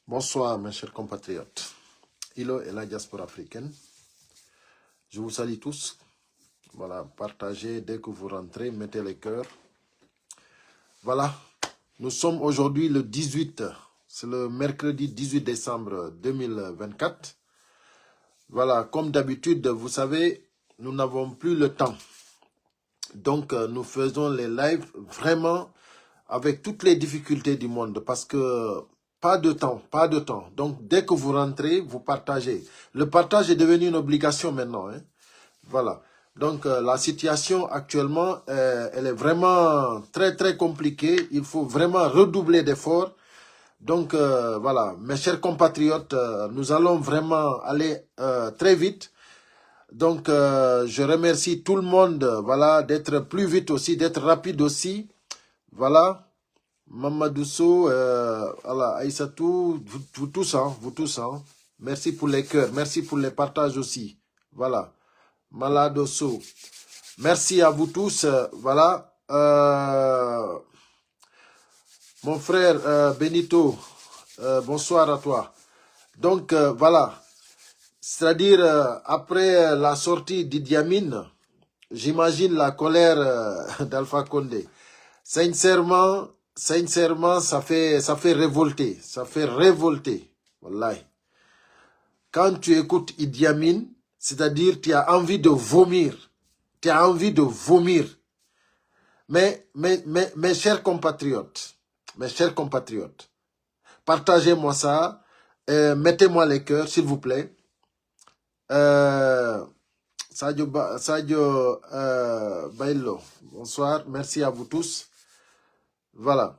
Bonsoir mes chers compatriotes. Ilo et la diaspora africaine. Je vous salue tous. Voilà, partagez dès que vous rentrez, mettez les cœurs. Voilà, nous sommes aujourd'hui le 18, c'est le mercredi 18 décembre 2024. Voilà, comme d'habitude, vous savez, nous n'avons plus le temps. Donc, nous faisons les lives vraiment avec toutes les difficultés du monde parce que pas de temps. Donc, dès que vous rentrez, vous partagez. Le partage est devenu une obligation maintenant. Hein. Voilà. Donc, la situation actuellement, elle est vraiment très compliquée. Il faut vraiment redoubler d'efforts. Donc, voilà, mes chers compatriotes, nous allons vraiment aller très vite. Donc, je remercie tout le monde, voilà, d'être plus vite aussi, d'être rapide aussi. Voilà. Mamadousso, voilà, Aïssatou, vous tous, hein. Merci pour les cœurs, merci pour les partages aussi. Voilà. Maladosso. Merci à vous tous. Voilà. Mon frère Benito, bonsoir à toi. Donc, voilà. C'est-à-dire, après la sortie d'Idi Amin, j'imagine la colère d'Alpha Condé. Sincèrement, ça fait révolter. Ça fait révolter. Wallahi. Quand tu écoutes Idi Amin, c'est-à-dire tu as envie de vomir. Tu as envie de vomir. Mais mes chers compatriotes, partagez-moi ça. Mettez-moi les cœurs, s'il vous plaît. Sadio Bailo, bonsoir. Merci à vous tous. Voilà.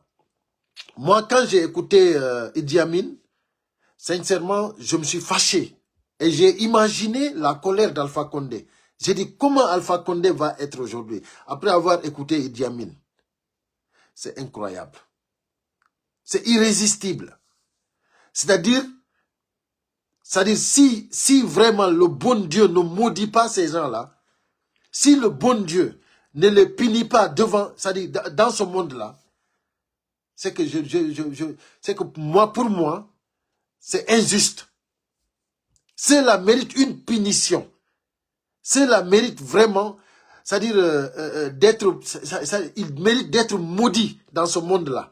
Moi, quand j'ai écouté Idi Amin, sincèrement, je me suis fâché. Et j'ai imaginé la colère d'Alpha Condé. J'ai dit, comment Alpha Condé va être aujourd'hui, après avoir écouté Idi Amin? C'est incroyable. C'est irrésistible. C'est-à-dire, si vraiment le bon Dieu ne maudit pas ces gens-là, si le bon Dieu ne les punit pas devant, c'est-à-dire dans ce monde-là, c'est que c'est que pour moi, c'est injuste. Cela mérite une punition. Cela mérite vraiment, c'est-à-dire il mérite d'être maudit dans ce monde-là.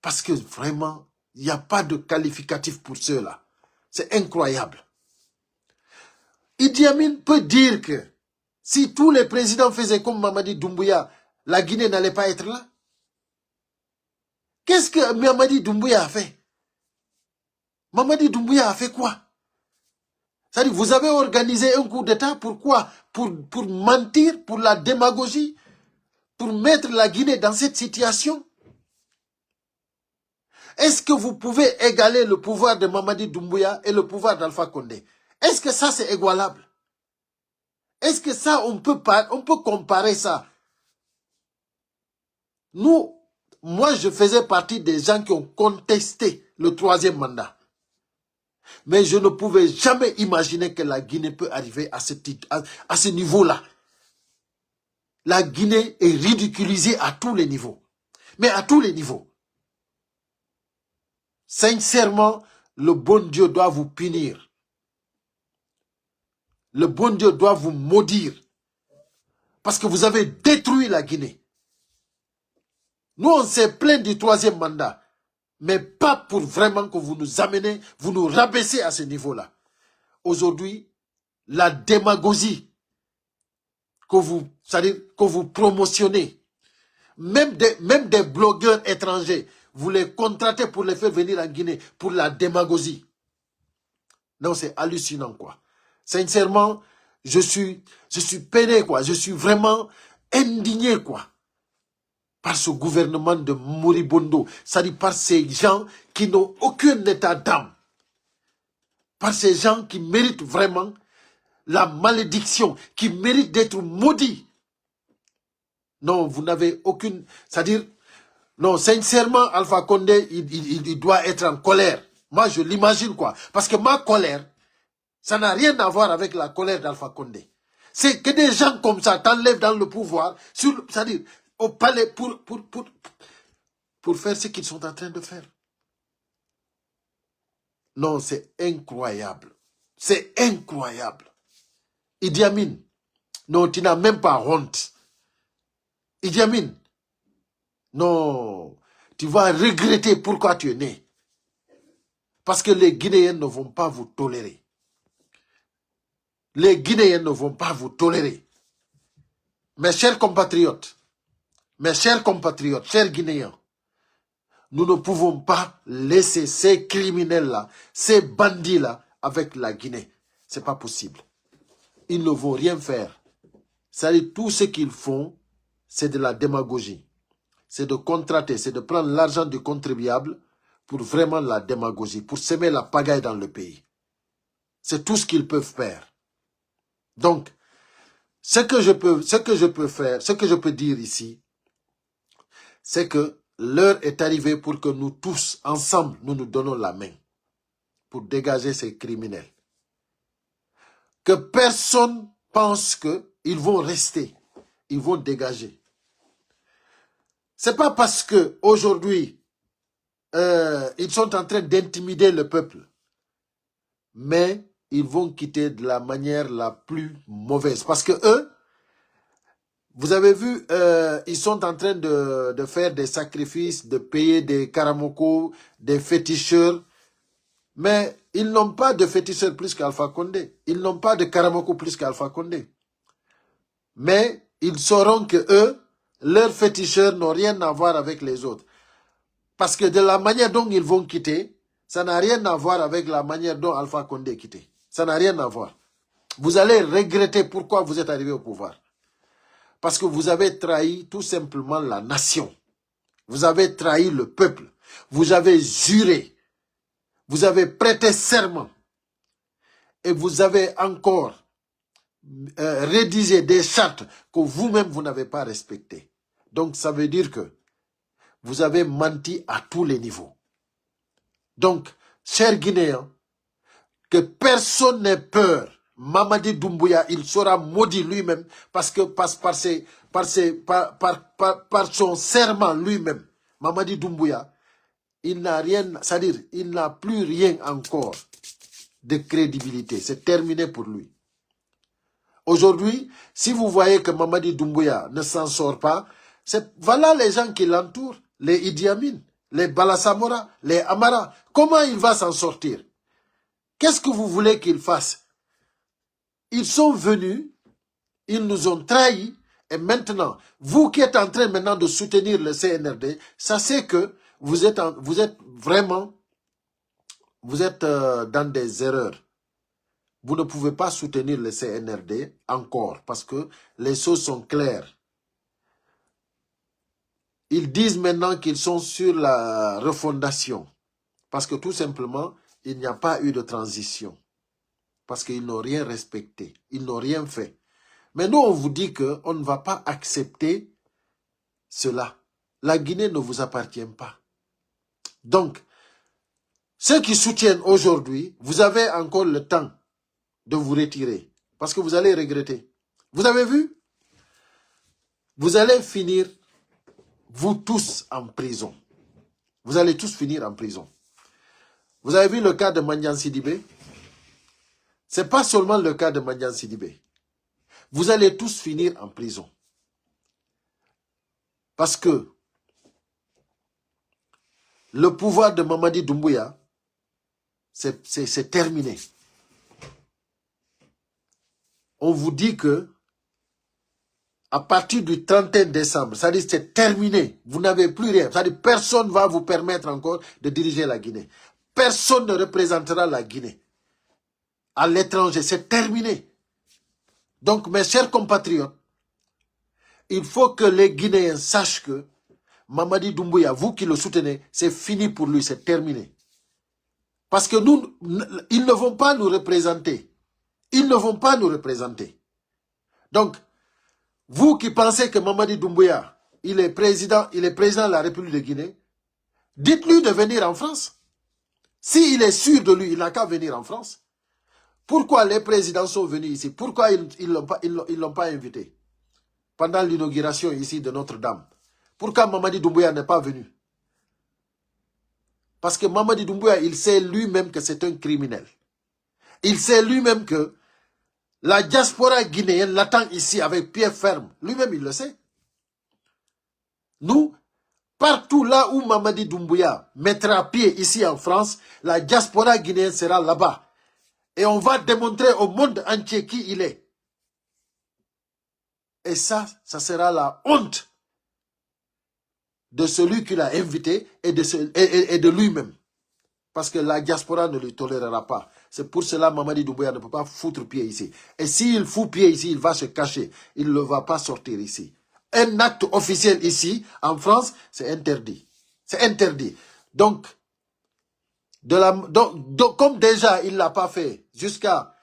Parce que vraiment, il n'y a pas de qualificatif pour ceux-là. C'est incroyable. Idi Amin peut dire que si tous les présidents faisaient comme Mamadi Doumbouya, la Guinée n'allait pas être là. Qu'est-ce que Mamadi Doumbouya a fait? Mamadi Doumbouya a fait quoi? C'est-à-dire, vous avez organisé un coup d'État, pourquoi? Pour mentir, pour la démagogie, pour mettre la Guinée dans cette situation. Est-ce que vous pouvez égaler le pouvoir de Mamadi Doumbouya et le pouvoir d'Alpha Condé? Est-ce que ça, c'est égalable? Est-ce que ça, on peut comparer ça? Nous, moi, je faisais partie des gens qui ont contesté le troisième mandat. Mais je ne pouvais jamais imaginer que la Guinée peut arriver à ce niveau-là. La Guinée est ridiculisée à tous les niveaux. Mais à tous les niveaux. Sincèrement, le bon Dieu doit vous punir. Le bon Dieu doit vous maudire. Parce que vous avez détruit la Guinée. Nous, on s'est plaint du troisième mandat. Mais pas pour vraiment que vous nous amenez, vous nous rabaissez à ce niveau-là. Aujourd'hui, la démagogie que vous promotionnez, même des blogueurs étrangers, vous les contractez pour les faire venir en Guinée pour la démagogie. Non, c'est hallucinant, quoi. Sincèrement, je suis peiné, quoi. Je suis vraiment indigné, quoi. Par ce gouvernement de Moribondo. C'est-à-dire par ces gens qui n'ont aucun état d'âme. Par ces gens qui méritent vraiment la malédiction, qui méritent d'être maudits. Non, vous n'avez aucune... C'est-à-dire, non, sincèrement, Alpha Condé, il doit être en colère. Moi, je l'imagine, quoi. Parce que ma colère, ça n'a rien à voir avec la colère d'Alpha Condé. C'est que des gens comme ça t'enlèvent dans le pouvoir, c'est-à-dire au palais pour, pour faire ce qu'ils sont en train de faire. Non, c'est incroyable. C'est incroyable. Idi Amin, non, tu n'as même pas honte. Idi Amin, non, tu vas regretter pourquoi tu es né. Parce que les Guinéens ne vont pas vous tolérer. Les Guinéens ne vont pas vous tolérer. Mes chers compatriotes, chers Guinéens, nous ne pouvons pas laisser ces criminels-là, ces bandits-là avec la Guinée. C'est pas possible. Ils ne vont rien faire. C'est-à-dire, tout ce qu'ils font, c'est de la démagogie. C'est de contracter, c'est de prendre l'argent du contribuable pour vraiment la démagogie, pour semer la pagaille dans le pays. C'est tout ce qu'ils peuvent faire. Donc, ce que je peux dire ici, c'est que l'heure est arrivée pour que nous tous, ensemble, nous nous donnons la main pour dégager ces criminels. Que personne pense qu'ils vont rester, ils vont dégager. C'est pas parce que aujourd'hui ils sont en train d'intimider le peuple, mais ils vont quitter de la manière la plus mauvaise. Parce que eux, vous avez vu, ils sont en train de faire des sacrifices, de payer des karamoko, des féticheurs. Mais ils n'ont pas de féticheurs plus qu'Alpha Condé. Ils n'ont pas de karamoko plus qu'Alpha Condé. Mais ils sauront que eux, leurs féticheurs n'ont rien à voir avec les autres. Parce que de la manière dont ils vont quitter, ça n'a rien à voir avec la manière dont Alpha Condé est quitté. Ça n'a rien à voir. Vous allez regretter pourquoi vous êtes arrivé au pouvoir. Parce que vous avez trahi tout simplement la nation. Vous avez trahi le peuple. Vous avez juré. Vous avez prêté serment. Et vous avez encore rédigé des chartes que vous-même vous n'avez pas respectées. Donc ça veut dire que vous avez menti à tous les niveaux. Donc, chers Guinéens, que personne n'ait peur. Mamadi Doumbouya, il sera maudit lui-même parce que par son serment lui-même, Mamadi Doumbouya, il n'a rien, c'est-à-dire, il n'a plus rien encore de crédibilité. C'est terminé pour lui. Aujourd'hui, si vous voyez que Mamadi Doumbouya ne s'en sort pas, voilà les gens qui l'entourent, les Idi Amin, les Balasamora, les Amara. Comment il va s'en sortir? Qu'est-ce que vous voulez qu'il fasse? Ils sont venus, ils nous ont trahis, et maintenant, vous qui êtes en train maintenant de soutenir le CNRD, sachez que vous êtes vraiment dans des erreurs. Vous ne pouvez pas soutenir le CNRD encore parce que les choses sont claires. Ils disent maintenant qu'ils sont sur la refondation parce que tout simplement, il n'y a pas eu de transition. Parce qu'ils n'ont rien respecté, ils n'ont rien fait. Mais nous, on vous dit qu'on ne va pas accepter cela. La Guinée ne vous appartient pas. Donc, ceux qui soutiennent aujourd'hui, vous avez encore le temps de vous retirer. Parce que vous allez regretter. Vous avez vu? Vous allez finir, vous tous, en prison. Vous allez tous finir en prison. Vous avez vu le cas de Mandian Sidibé? Ce n'est pas seulement le cas de Mandian Sidibé. Vous allez tous finir en prison. Parce que le pouvoir de Mamadi Doumbouya, c'est terminé. On vous dit que à partir du 31 décembre, c'est-à-dire c'est terminé, vous n'avez plus rien. C'est-à-dire personne ne va vous permettre encore de diriger la Guinée. Personne ne représentera la Guinée à l'étranger, c'est terminé. Donc mes chers compatriotes, il faut que les Guinéens sachent que Mamadi Doumbouya, vous qui le soutenez, c'est fini pour lui, c'est terminé. Parce que nous, ils ne vont pas nous représenter. Ils ne vont pas nous représenter. Donc, vous qui pensez que Mamadi Doumbouya, il est président de la République de Guinée, dites-lui de venir en France. S'il est sûr de lui, il n'a qu'à venir en France. Pourquoi les présidents sont venus ici? Pourquoi ils ne l'ont pas invité pendant l'inauguration ici de Notre-Dame? Pourquoi Mamadi Doumbouya n'est pas venu? Parce que Mamadi Doumbouya, il sait lui-même que c'est un criminel. Il sait lui-même que la diaspora guinéenne l'attend ici avec pied ferme. Lui-même, il le sait. Nous, partout là où Mamadi Doumbouya mettra pied ici en France, la diaspora guinéenne sera là-bas. Et on va démontrer au monde entier qui il est. Et ça sera la honte de celui qui l'a invité et de lui-même. Parce que la diaspora ne le tolérera pas. C'est pour cela que Mamadi Doumbouya ne peut pas foutre pied ici. Et s'il fout pied ici, il va se cacher. Il ne va pas sortir ici. Un acte officiel ici, en France, c'est interdit. C'est interdit. Donc, comme déjà il ne l'a pas fait, jusqu'à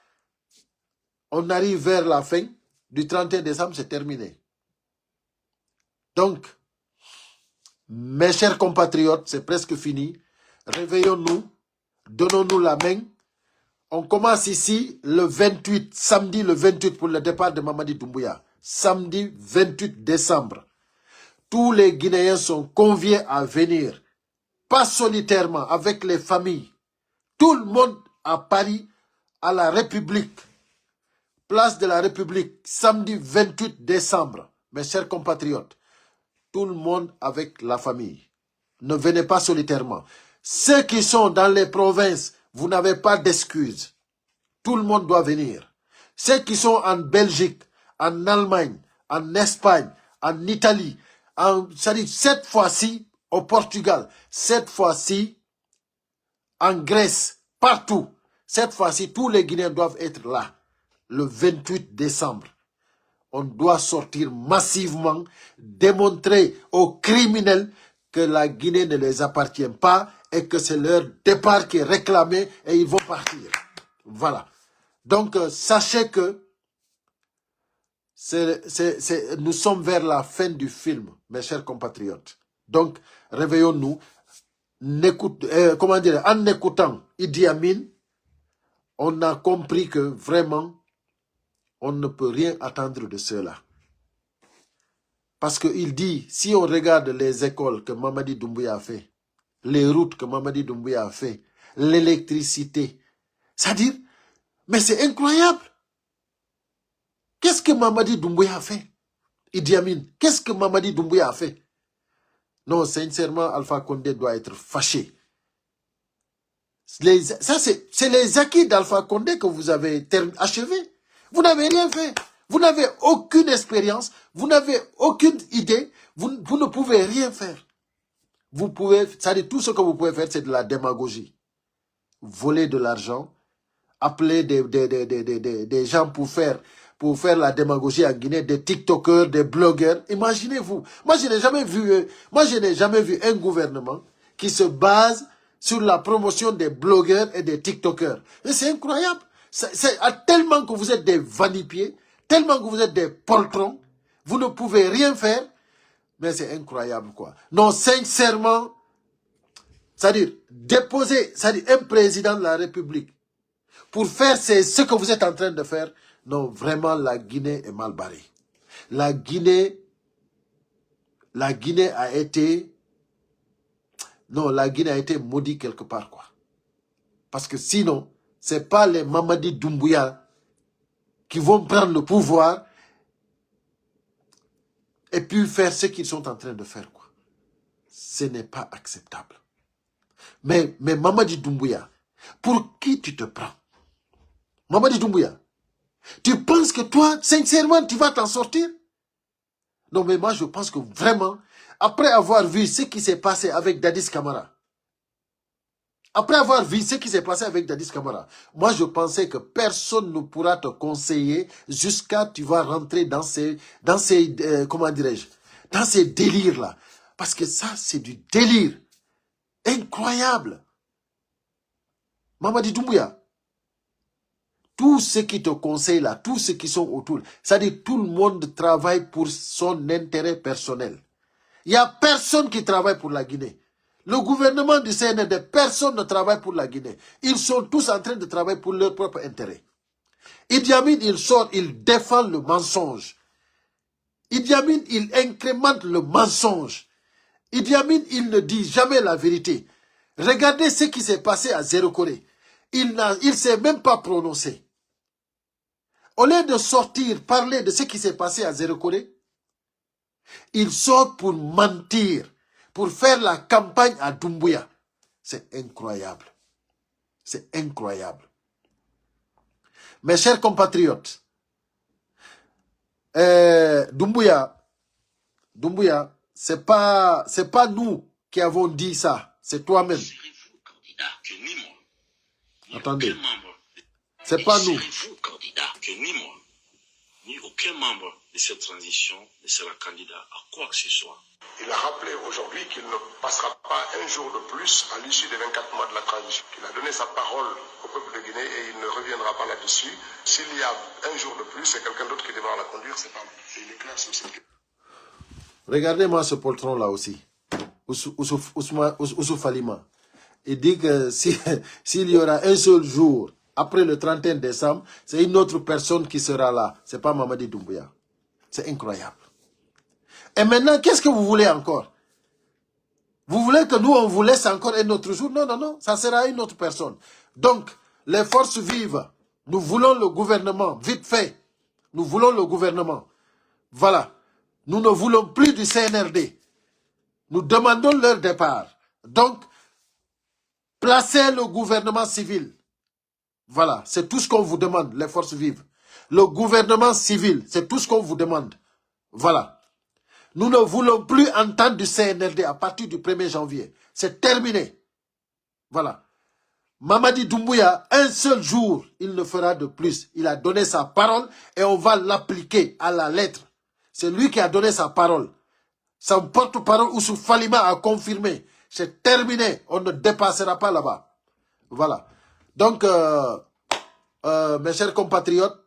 on arrive vers la fin du 31 décembre, c'est terminé. Donc, mes chers compatriotes, c'est presque fini. Réveillons-nous, donnons-nous la main. On commence ici le 28, samedi le 28 pour le départ de Mamadi Doumbouya. Samedi 28 décembre. Tous les Guinéens sont conviés à venir. Pas solitairement, avec les familles. Tout le monde à Paris, à la République. Place de la République, samedi 28 décembre. Mes chers compatriotes, tout le monde avec la famille. Ne venez pas solitairement. Ceux qui sont dans les provinces, vous n'avez pas d'excuses. Tout le monde doit venir. Ceux qui sont en Belgique, en Allemagne, en Espagne, en Italie, cette fois-ci au Portugal, cette fois-ci en Grèce, partout. Cette fois-ci, tous les Guinéens doivent être là, le 28 décembre. On doit sortir massivement, démontrer aux criminels que la Guinée ne les appartient pas et que c'est leur départ qui est réclamé et ils vont partir. Voilà. Donc, sachez que nous sommes vers la fin du film, mes chers compatriotes. Donc, réveillons-nous. En écoutant Idi Amin, on a compris que vraiment, on ne peut rien attendre de cela. Parce qu'il dit, si on regarde les écoles que Mamadi Doumbouya a fait, les routes que Mamadi Doumbouya a fait, l'électricité, c'est-à-dire, mais c'est incroyable. Qu'est-ce que Mamadi Doumbouya a fait? Idi Amin, qu'est-ce que Mamadi Doumbouya a fait? Non, sincèrement, Alpha Condé doit être fâché. C'est les acquis d'Alpha Condé que vous avez achevés. Vous n'avez rien fait. Vous n'avez aucune expérience. Vous n'avez aucune idée. Vous ne pouvez rien faire. Vous pouvez, c'est-à-dire tout ce que vous pouvez faire, c'est de la démagogie. Voler de l'argent, appeler des gens pour faire la démagogie en Guinée, des TikTokers, des blogueurs. Imaginez-vous. Moi, je n'ai jamais vu un gouvernement qui se base sur la promotion des blogueurs et des TikTokers. Et c'est incroyable. C'est tellement que vous êtes des vanipiés, tellement que vous êtes des poltrons, vous ne pouvez rien faire, mais c'est incroyable, quoi. Non, sincèrement, c'est-à-dire, un président de la République, pour faire ce que vous êtes en train de faire, non, vraiment, la Guinée est mal barrée. La Guinée a été... Non, la Guinée a été maudite quelque part, quoi. Parce que sinon, ce n'est pas les Mamadi Doumbouya qui vont prendre le pouvoir et puis faire ce qu'ils sont en train de faire, quoi. Ce n'est pas acceptable. Mais Mamadi Doumbouya, pour qui tu te prends? Mamadi Doumbouya, tu penses que toi, sincèrement, tu vas t'en sortir? Non, mais moi, je pense que vraiment, après avoir vu ce qui s'est passé avec Dadis Camara, moi, je pensais que personne ne pourra te conseiller jusqu'à tu vas rentrer dans ces comment dirais-je, dans ces délires-là. Parce que ça, c'est du délire. Incroyable. Mamadi Doumbouya, tous ceux qui te conseillent là, tous ceux qui sont autour, c'est-à-dire tout le monde travaille pour son intérêt personnel. Il n'y a personne qui travaille pour la Guinée. Le gouvernement du CNRD, personne ne travaille pour la Guinée. Ils sont tous en train de travailler pour leur propre intérêt. Idi Amin, il sort, il défend le mensonge. Idi Amin, il incrémente le mensonge. Idi Amin, il ne dit jamais la vérité. Regardez ce qui s'est passé à Zéro Corée. Il ne s'est même pas prononcé. Au lieu de sortir, parler de ce qui s'est passé à Zéro Corée, il sort pour mentir, pour faire la campagne à Doumbouya. C'est incroyable. C'est incroyable. Mes chers compatriotes, Doumbouya, c'est pas nous qui avons dit ça, c'est toi-même. Attendez, c'est pas nous. Serez-vous candidat que ni moi, ni aucun membre de cette transition ne sera candidat à quoi que ce soit. Il a rappelé aujourd'hui qu'il ne passera pas un jour de plus à l'issue des 24 mois de la transition. Il a donné sa parole au peuple de Guinée et il ne reviendra pas là-dessus. S'il y a un jour de plus, c'est quelqu'un d'autre qui devra la conduire, c'est pas lui. Il est clair sur cette question. Regardez-moi ce poltron là aussi. Ousou Falima. Il dit que s'il y aura un seul jour après le 31 décembre, c'est une autre personne qui sera là. C'est pas Mamadi Doumbouya. C'est incroyable. Et maintenant, qu'est-ce que vous voulez encore? Vous voulez que nous, on vous laisse encore un autre jour? Non, non, non, ça sera une autre personne. Donc, les forces vives, nous voulons le gouvernement, vite fait. Nous voulons le gouvernement. Voilà. Nous ne voulons plus du CNRD. Nous demandons leur départ. Donc, placez le gouvernement civil. Voilà, c'est tout ce qu'on vous demande, les forces vives. Le gouvernement civil, c'est tout ce qu'on vous demande. Voilà. Nous ne voulons plus entendre du CNRD à partir du 1er janvier. C'est terminé. Voilà. Mamadi Doumbouya, un seul jour, il ne fera de plus. Il a donné sa parole et on va l'appliquer à la lettre. C'est lui qui a donné sa parole. Son porte-parole, Ousou Falima, a confirmé. C'est terminé. On ne dépassera pas là-bas. Voilà. Donc, mes chers compatriotes,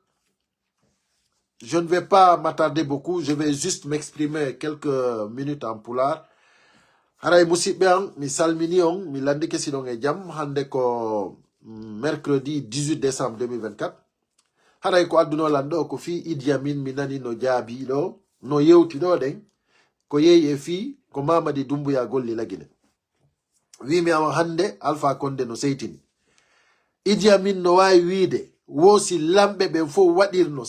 je ne vais pas m'attarder beaucoup. Je vais juste m'exprimer quelques minutes en pulaar. Haray musibbeang mi salmini on mi landi kesidon e jam hande ko mercredi 18 décembre 2024. Haray ko adduno lando ko fi Idi Amin mi nani no jaabi ɗo no yewti ɗo ɗen ko yeyi e fi ko Mamadi Doumbouya golli lagine. Wimi ama hande Alpha Condé no seytini. Idi Amin no wawi wiide wosi lamɓe ɓen fof waɗirno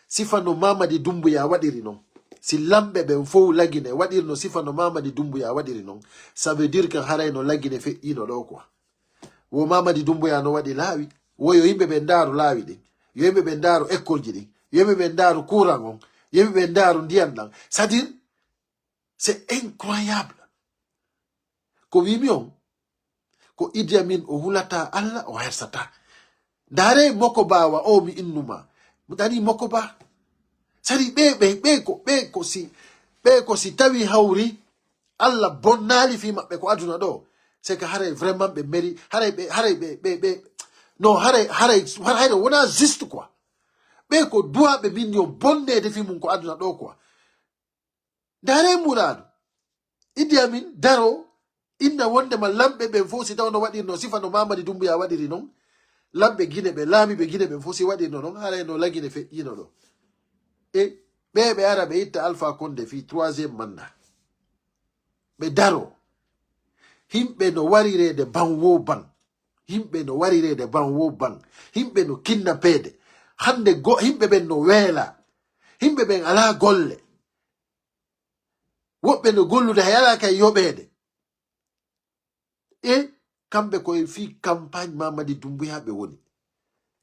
sifano Mamadi Doumbouya waɗiri non. Si lamɓe ɓen fof lagine waɗirno sifano Mamadi Doumbouya waɗiri non, ça veut dire que haray no lagine feƴƴino ɗo quoi. Wo Mamadi Doumbouya no waɗi laawi, wo yo yimɓe ɓe ndaaru laawi ɗin, yo yimɓe ɓe ndaaru école ji ɗin, yo yimɓe ɓe ndaaru courant on, yo yimɓe ɓe ndaaru ndiyam ɗan. C'est-à-dire, c'est incroyable. Ko wimi on, ko Idi Amin o hulata Allah o hersata. Ndare moko bawa o mi innuma. Dani moko ba. Sari be ko si tawi hawri Allah bonnali fi mabbe ko aduna do. C'est que haray vraiment be meri haray no haray wona juste quoi. Be ko duwa be min yo bonnede fi mun ko aduna do quoi. Ndare muradu Idi Amin daro inna wonde ma lamɓe ɓen fof si taw no waɗirno sifa no Mamadi Doumbouya waɗiri noon, lamɓe Guinée ɓe laamiɓe Guinée ɓen fof si waɗirno noon, haray no lagine feƴƴino ɗo. E ɓe ara ɓe itta Alpha Condé fi 3e mandat. Ɓe daro himɓe no warirede ban wo ban, himɓe no warirede ban wo ban, himɓe no kinnapeede, hande himɓe ɓen no weela, himɓe ɓen ala golle, woɓɓe no gollude hayala kay yoɓede. Et kamɓe koye fi campagne Mamadi Doumbouya ɓe woni.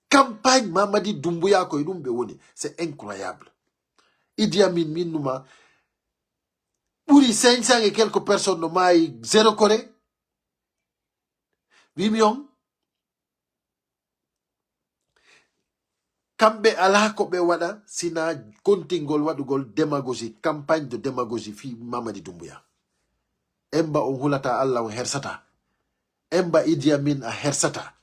Campagne Mamadi Doumbouya koye ɗum ɓe woni. C'est incroyable. Idi Amin minnuma ɓuri 500 et quelques personnes no maayi Zéro Corée. Wimi on kamɓe ala ko ɓe waɗa sina kontingol waɗugol démagogie, campagne de démagogie fi Mamadi Doumbouya. Emba on hulata Allah on hersata. Emba Idi Amin a hersata.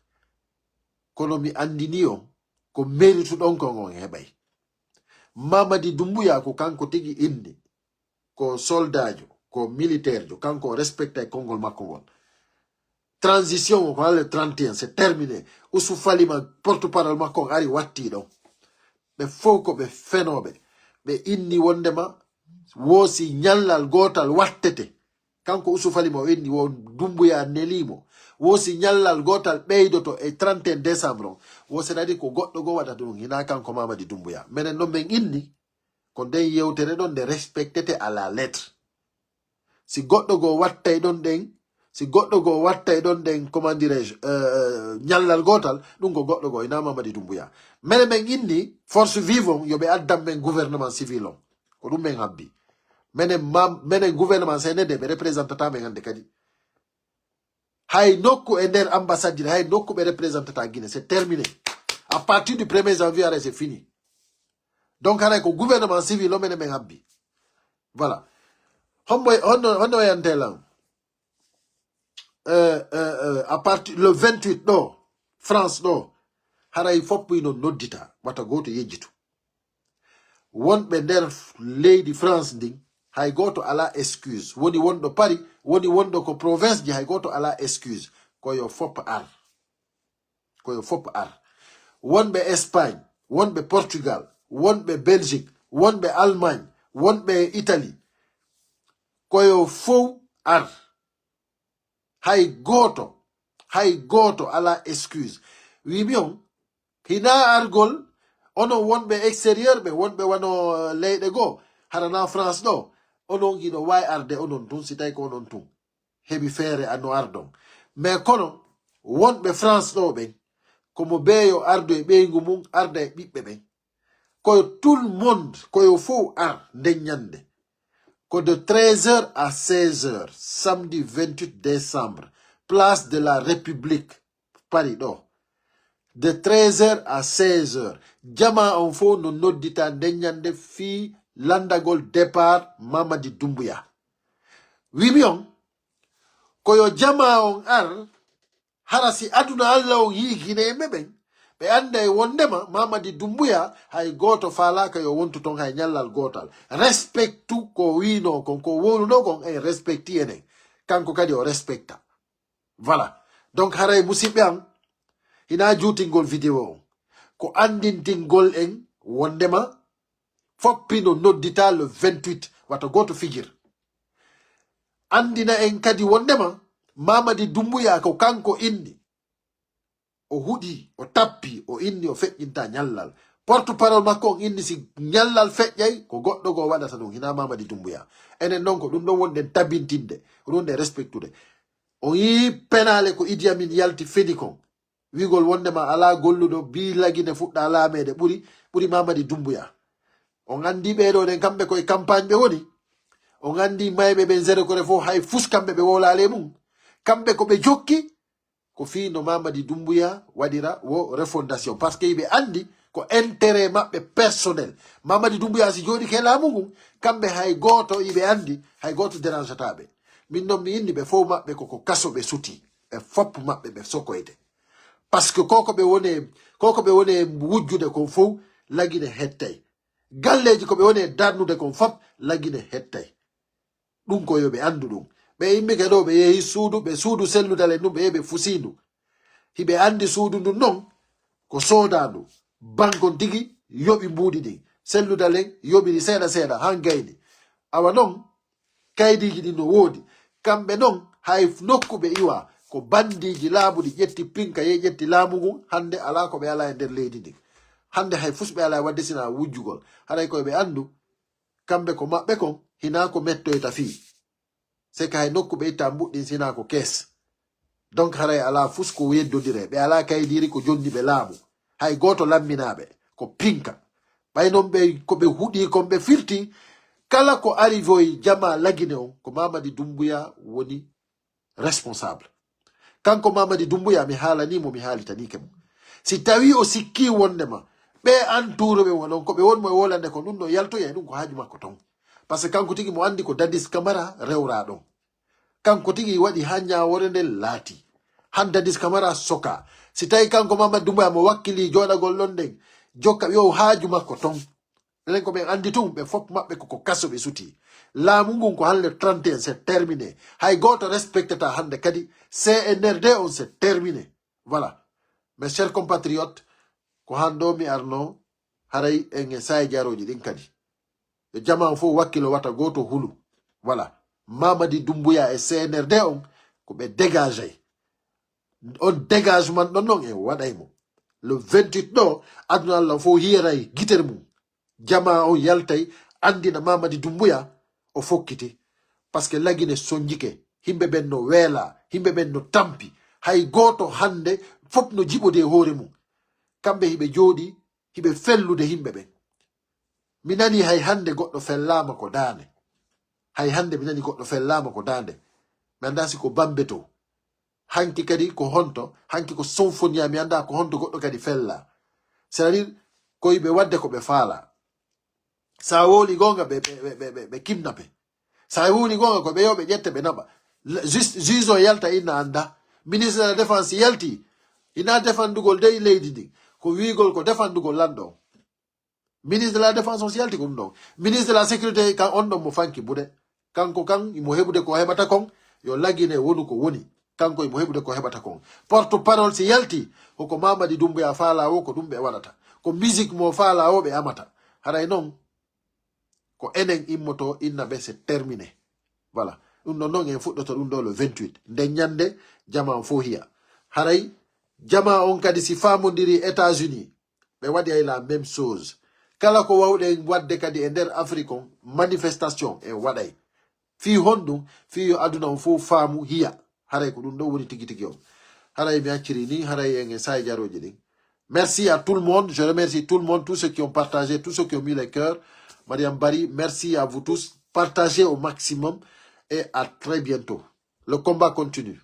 Kono mi andini on ko méritu ɗon kon on heɓay. Mamadi Doumbouya ko kanko tigi indi ko soldajo ko militaire jo kanko respecta e kongol makko ngol. Transition ko le 31 c'est terminé. Ousou Falima porte-parole makko ari watti ɗon. Ɓe fof ko ɓe fenoɓe ɓe inni wondema wosi ñallal gotal wattete kanko usufali mo indi wo Dumbuya nelimo wo si nyallal gotal ɓeydoto e 31 décembre wo senadi ko goɗɗo go waɗata ɗum hina kanko Mamadi Doumbouya minen ɗon ɓen inni ko nden yewtere ɗon nde respectete à la lettre si goɗɗo go wattay ɗon ɗen si goɗɗo go wattay ɗon ɗen comment dirais-je nyallal gotal ɗum ko goɗɗo go hina Mamadi Doumbouya minen ɓen inni force vive on yoɓe addam men gouvernement civil on ko ɗum ɓen habbi menen gouvernement senede ɓe représentata men hande kadi hay nokku e nder ambassade hay nokku ɓe représentata Guinée c'est terminé à partir du 1er janvier ara c'est fini donc haray ko gouvernement civil o menen ɓen habbi voilà honno yantelan à partir le 28 ɗo France ɗo haray foppino noddita wata goto yejjitu wonɓe nder leydi France ndin hay goto ala excuse woni wonɗo Paris woni wonɗo ko province ji hay goto ala excuse koyo fop ar wonɓe Espagne wonɓe Portugal wonɓe Belgique wonɓe Allemagne wonɓe Italie koyo fow ar hay goto ala excuse wimi on hina argol onon wonɓe extérieur ɓe wonɓe wano leyɗe goo harana France ɗo onon giɗo wawi arde onon tun si tawi ko onon tun heɓi feere ano ardon mais kono wonɓe France ɗo ɓen komo beeyo ardo e ɓeygu mum arda e ɓiɓɓe ɓen koyo tout le monde koyo fof ar nden ñande ko de 13h à 16h samedi 28 décembre place de la République Paris ɗo de 13h à 16h jama on fof no noddita nden ñande fi landagol départ Mamadi Doumbouya wimi on koyo jama on ar hara si aduna Allah on yi Guinée ɓen ɓe anda e wondema Mamadi Doumbouya hay goto falaka yo wontu ton hay ñallal gotal respectu ko wino kon ko woluno kon en respecti enen kanko kadi o respecta voilà donc haray musidɓe am hina juutingol vidéo on ko andintingol en wondema foppino noddita le 28 wata goto fijir andina en kadi wondema Mamadi Doumbouya ko kanko inni o huɗi o tappi o inni o feƴƴinta ñallal porte parole makko on inni si ñallal feƴƴay ko goɗɗo go waɗata ɗum hina Mamadi Doumbouya enen noon ko ɗum ɗon wonden tabintinde ɗum nde respectude o yi penale ko Idi Amin yalti fedi kon wigol wondema ala golluɗo bi lagine fuɗɗa laamede ɓuri Mamadi Doumbouya on andi ɓeɗo ɗen kamɓe koye campagne ɓe woni on andi mayɓe ɓen zéro kore fof hay fus kamɓe ɓe wolale mum kamɓe ko ɓe jokki ko fino Mamadi Doumbouya waɗira wo refondation par ce que yiɓe andi ko intérêt maɓɓe personnel Mamadi Doumbouya si joɗi ke laamu ngun kamɓe hay goto yiɓe andi hay goto dérangetaɓe min noon mi inni ɓe fof maɓɓe koko kaso ɓe suti e fop maɓɓe ɓe sokoyde par ce que koko ɓe woni wujjude kon fof lagine hettay galleji ko ɓe woni darnude kon fop lagine hettay ɗum ko yoɓe andu ɗum ɓe immike ɗo ɓe yehi suudu selludale ndum ɓe yehi ɓe fusindu hiɓe andi suudu ndun noon ko sodandu bankon tigi yoɓi mbuɗi ɗin selludalen yoɓiri seeɗa seeɗa han gayni awa noon kaydiji ɗin no woodi kamɓe noon hay nokku ɓe iwa ko bandiji laaɓuɗi ƴetti pinka ye ƴetti laamu ngun hande ala ko ɓe ala e nder leydi ndin hande hay fus ɓe ala e wadde sina wujjugol haray koye ɓe andu kamɓe ko maɓɓe kon hina ko mettoyta fii c'est que hay nokku ɓe itta mbuɗɗin sina ko kees donc haray ala fus ko yeddodire ɓe ala kaydiri ko jonni ɓe laamu hay goto lamminaɓe ko pinka ɓay noon ɓe koɓe huuɗi kon ɓe firti kala ko arrivoy jama lagine on ko Mamadi Doumbouya woni responsable kanko Mamadi Doumbouya mi haalanimo mi haalitanike mo si tawi o sikki wondema ɓe entouré ɓe wonon koɓe wonmo e wolande ko ɗum ɗo yaltoya ɗum ko haaju makko ton par ce que kanko tigi mo andi ko Dadis Camara rewra ɗon kanko tigi waɗi ha ñawore nde laati han Dadis Camara soka si tawi kanko Mamadi Doumbouya mo wakkili joɗagol ɗon nden jokka yo haaju makko ton enen ko ɓen andi tum ɓe fop maɓɓe koko kaso ɓe suti laamu ngun ko hande 31 c'est terminé hay goto respectata hande kadi CNRD on c'est terminé voilà mes chers compatriotes ko hando mi arno haray en e saye jaroji ɗin kadi e jama fof wakkilo wata goto hulu voilà Mamadi Doumbouya et CNRD on ko be dégager on dégagement non non e waday mo le 28 do aduna la fo hiray giter mum jama o yaltay andina Mamadi Doumbouya o fokkiti parce que lagine sonjike himbe ben no wela himbe ben no tampi hay goto hande fop no jibode hoore mum kambe hibe jodi hibe fellude himbe ben minani hay hande goddo fellama ko dane hay hande minani goddo fellama ko dande mi anda si ko bambeto hanki kadi ko honto hanki ko sonfonia mi anda ko honto goddo kadi fella c'est-à-dire ko ibe wadde ko be faala sa woli gonga be kidnappe sa woli gonga ko be yobe jette be naba juizo yalta ina anda ministre de la défense yalti ina defandugol dey leydi ndi ko wigol ko defandugol lando ministre de la défense sociale ko ndo ministre de la sécurité kan on mo fanki bude kanko kan imo hebude ko hebata kon yo lagine wonu ko woni kanko imo hebude ko hebata kon porte parole si yalti ko Mamadi Doumbouya faala o ko dumbe wadata ko musique mo faala o be amata haray non ko enen immoto inna be c'est terminé voilà dum non en fuddoto dum do le 28 nde nyande jama fo hiya haray jama on kadi si famondiri États-Unis be wadi ay la même chose kala ko wawde wadde kadi e nder Afrique on manifestation e waday fi hondu fi aduna on fo faamu hiya haray ko dum do woni tigi tigi on haray mi acciri ni haray en say jaroji din. Merci à tout le monde, je remercie tout le monde, tous ceux qui ont partagé, tous ceux qui ont mis les cœurs. Mariam Bari, merci à vous tous, partagez au maximum et à très bientôt. Le combat continue.